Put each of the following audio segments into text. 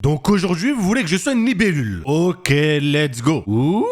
Donc aujourd'hui, vous voulez que je sois une libellule. Ok, let's go. Ouh.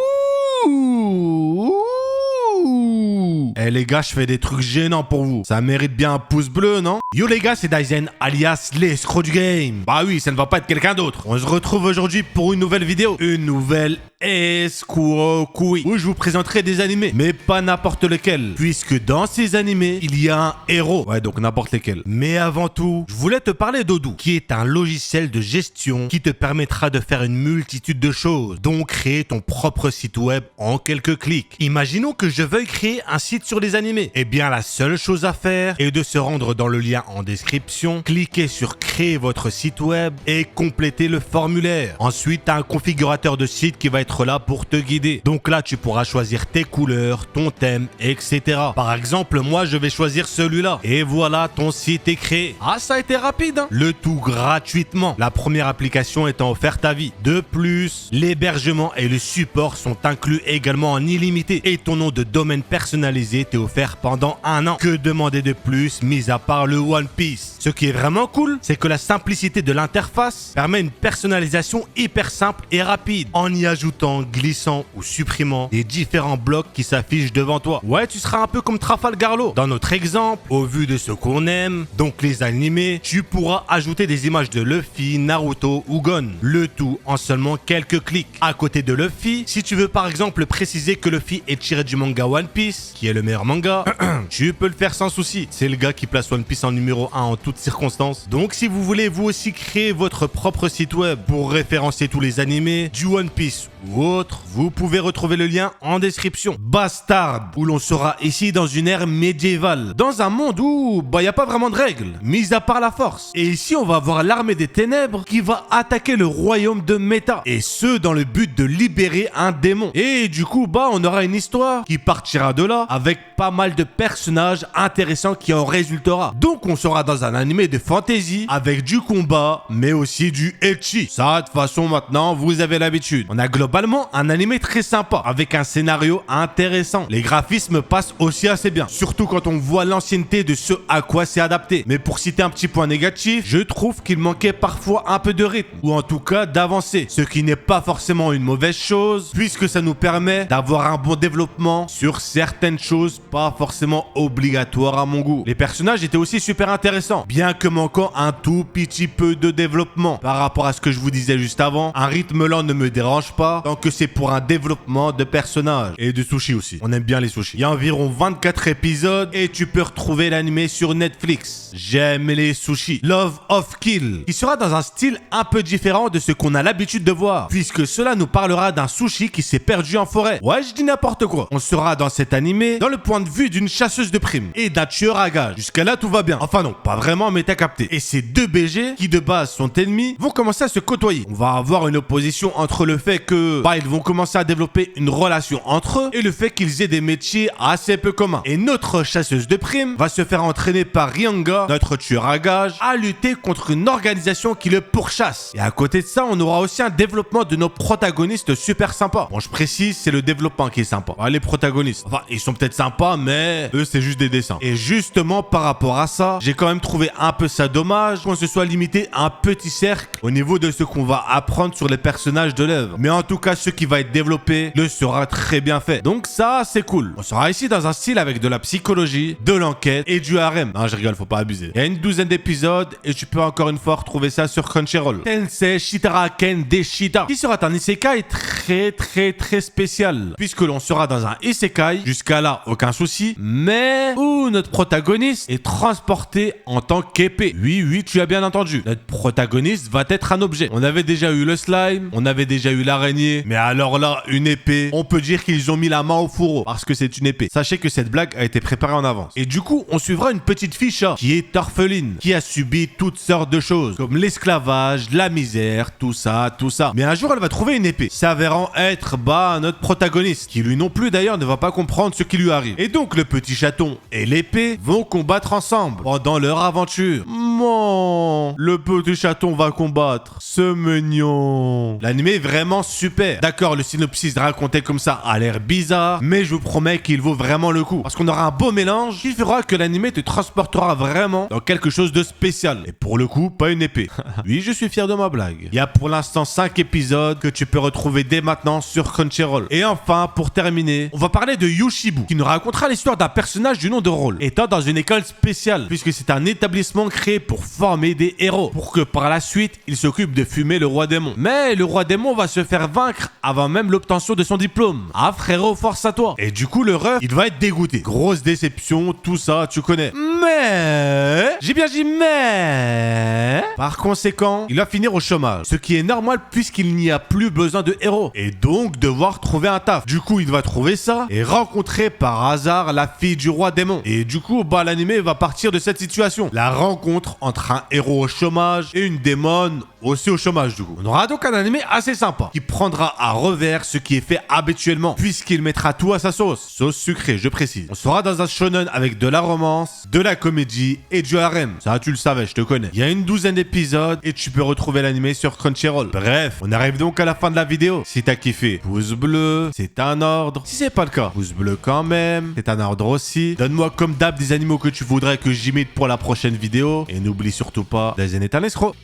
Eh les gars, je fais des trucs gênants pour vous. Ça mérite bien un pouce bleu, non? Yo les gars, c'est Daizen, alias l'escroc du game. Bah oui, ça ne va pas être quelqu'un d'autre. On se retrouve aujourd'hui pour une nouvelle vidéo. Une nouvelle escroquerie où je vous présenterai des animés, mais pas n'importe lequel, puisque dans ces animés, il y a un héros. Ouais, donc n'importe lequel. Mais avant tout, je voulais te parler d'Odoo, qui est un logiciel de gestion qui te permettra de faire une multitude de choses, dont créer ton propre site web en quelques clics. Imaginons que je veuille créer un site sur les animés. Eh bien, la seule chose à faire est de se rendre dans le lien en description, cliquer sur créer votre site web et compléter le formulaire. Ensuite, tu as un configurateur de site qui va être là pour te guider. Donc là, tu pourras choisir tes couleurs, ton thème, etc. Par exemple, moi, je vais choisir celui-là. Et voilà, ton site est créé. Ah, ça a été rapide, hein? Le tout gratuitement. La première application étant offerte à vie. De plus, l'hébergement et le support sont inclus également en illimité. Et ton nom de domaine personnalisé t'est offert pendant 1 an. Que demander de plus, mis à part le One Piece? Ce qui est vraiment cool, c'est que la simplicité de l'interface permet une personnalisation hyper simple et rapide, en y ajoutant, glissant ou supprimant les différents blocs qui s'affichent devant toi. Ouais, tu seras un peu comme Trafalgar Law. Dans notre exemple, au vu de ce qu'on aime, donc les animés, tu pourras ajouter des images de Luffy, Naruto ou Gon. Le tout en seulement quelques clics. À côté de Luffy, si tu veux par exemple préciser que Luffy est tiré du manga One Piece, qui est le meilleur manga, tu peux le faire sans souci. C'est le gars qui place One Piece en numéro 1 en toutes circonstances. Donc si vous voulez vous aussi créer votre propre site web pour référencer tous les animés, du One Piece ou autre, vous pouvez retrouver le lien en description. Bastard, où l'on sera ici dans une ère médiévale, dans un monde où il n'y a pas vraiment de règles, mis à part la force. Et ici on va avoir l'armée des ténèbres qui va attaquer le royaume de Meta, et ce dans le but de libérer un démon. Et du coup on aura une histoire qui partira de là, avec pas mal de personnages intéressants qui en résultera. Donc on sera dans un animé de fantasy avec du combat, mais aussi du ecchi. Ça, de toute façon, maintenant, vous avez l'habitude. On a globalement un animé très sympa, avec un scénario intéressant. Les graphismes passent aussi assez bien, surtout quand on voit l'ancienneté de ce à quoi c'est adapté. Mais pour citer un petit point négatif, je trouve qu'il manquait parfois un peu de rythme, ou en tout cas d'avancer, ce qui n'est pas forcément une mauvaise chose, puisque ça nous permet d'avoir un bon développement sur certaines choses pas forcément obligatoires à mon goût. Les personnages étaient aussi super intéressants, bien que manquant un tout petit peu de développement. Par rapport à ce que je vous disais juste avant, un rythme lent ne me dérange pas, tant que c'est pour un développement de personnages. Et de sushis aussi. On aime bien les sushis. Il y a environ 24 épisodes et tu peux retrouver l'animé sur Netflix. J'aime les sushis. Love of Kill, qui sera dans un style un peu différent de ce qu'on a l'habitude de voir, puisque cela nous parlera d'un sushi qui s'est perdu en forêt. Ouais, je dis n'importe quoi. On sera dans cet animé dans le point de vue d'une chasseuse de primes et d'un tueur à gages. Jusqu'à là, tout va bien. Enfin non, pas vraiment, mais t'as capté. Et ces deux BG, qui de base sont ennemis, vont commencer à se côtoyer. On va avoir une opposition entre le fait que, ils vont commencer à développer une relation entre eux et le fait qu'ils aient des métiers assez peu communs. Et notre chasseuse de primes va se faire entraîner par Ryanga, notre tueur à gages, à lutter contre une organisation qui le pourchasse. Et à côté de ça, on aura aussi un développement de nos protagonistes super sympa. Bon, je précise, c'est le développement qui est sympa. Les protagonistes, enfin, ils sont peut-être sympas, mais eux, c'est juste des dessins. Et justement, par rapport à ça, j'ai quand même trouvé un peu ça dommage qu'on se soit limité à un petit cercle au niveau de ce qu'on va apprendre sur les personnages de l'œuvre. Mais en tout cas, ce qui va être développé le sera très bien fait. Donc ça, c'est cool. On sera ici dans un style avec de la psychologie, de l'enquête et du harem. Non, je rigole, faut pas abuser. Il y a une 12aine d'épisodes et tu peux encore une fois retrouver ça sur Crunchyroll. Tensei Shitaraken Deshita, qui sera un isekai très spécial, puisque l'on sera dans un isekai, jusqu'à là, aucun souci, mais où notre protagoniste est transporté en tant qu'épée. Oui, tu as bien entendu. Notre protagoniste va être un objet. On avait déjà eu le slime, on avait déjà eu l'araignée, mais alors là, une épée, on peut dire qu'ils ont mis la main au fourreau, parce que c'est une épée. Sachez que cette blague a été préparée en avance. Et du coup, on suivra une petite fille chat, qui est orpheline, qui a subi toutes sortes de choses, comme l'esclavage, la misère, tout ça. Mais un jour, elle va trouver une épée, s'avérant être, notre protagoniste, qui lui non plus d'ailleurs ne va pas comprendre ce qui lui arrive. Et donc, le petit chaton et l'épée vont combattre ensemble pendant leur aventure. Le petit chaton va combattre. C'est mignon. L'anime est vraiment super. père. D'accord, le synopsis raconté comme ça a l'air bizarre, mais je vous promets qu'il vaut vraiment le coup. Parce qu'on aura un beau mélange qui fera que l'anime te transportera vraiment dans quelque chose de spécial. Et pour le coup, pas une épée. Oui, je suis fier de ma blague. Il y a pour l'instant 5 épisodes que tu peux retrouver dès maintenant sur Crunchyroll. Et enfin, pour terminer, on va parler de Yoshibu, qui nous racontera l'histoire d'un personnage du nom de Roll, étant dans une école spéciale, puisque c'est un établissement créé pour former des héros, pour que par la suite, il s'occupe de fumer le roi démon. Mais le roi démon va se faire vaincre avant même l'obtention de son diplôme. Ah frérot, force à toi. Et du coup, le ref, il va être dégoûté. Grosse déception, tout ça, tu connais. Mais... j'ai bien dit mais... par conséquent, il va finir au chômage. Ce qui est normal puisqu'il n'y a plus besoin de héros. Et donc devoir trouver un taf. Du coup, il va trouver ça et rencontrer par hasard la fille du roi démon. Et du coup, l'animé va partir de cette situation. La rencontre entre un héros au chômage et une démone aussi au chômage du coup. On aura donc un animé assez sympa qui prendra à revers ce qui est fait habituellement puisqu'il mettra tout à sa sauce. Sauce sucrée, je précise. On sera dans un shonen avec de la romance, de la comédie et du harem. Ça, tu le savais, je te connais. Il y a une 12aine d'épisodes et tu peux retrouver l'animé sur Crunchyroll. Bref, on arrive donc à la fin de la vidéo. Si t'as kiffé, pouce bleu, c'est un ordre. Si c'est pas le cas, pouce bleu quand même, c'est un ordre aussi. Donne-moi comme d'hab des animaux que tu voudrais que j'imite pour la prochaine vidéo. Et n'oublie surtout pas, Daisen est un escroc.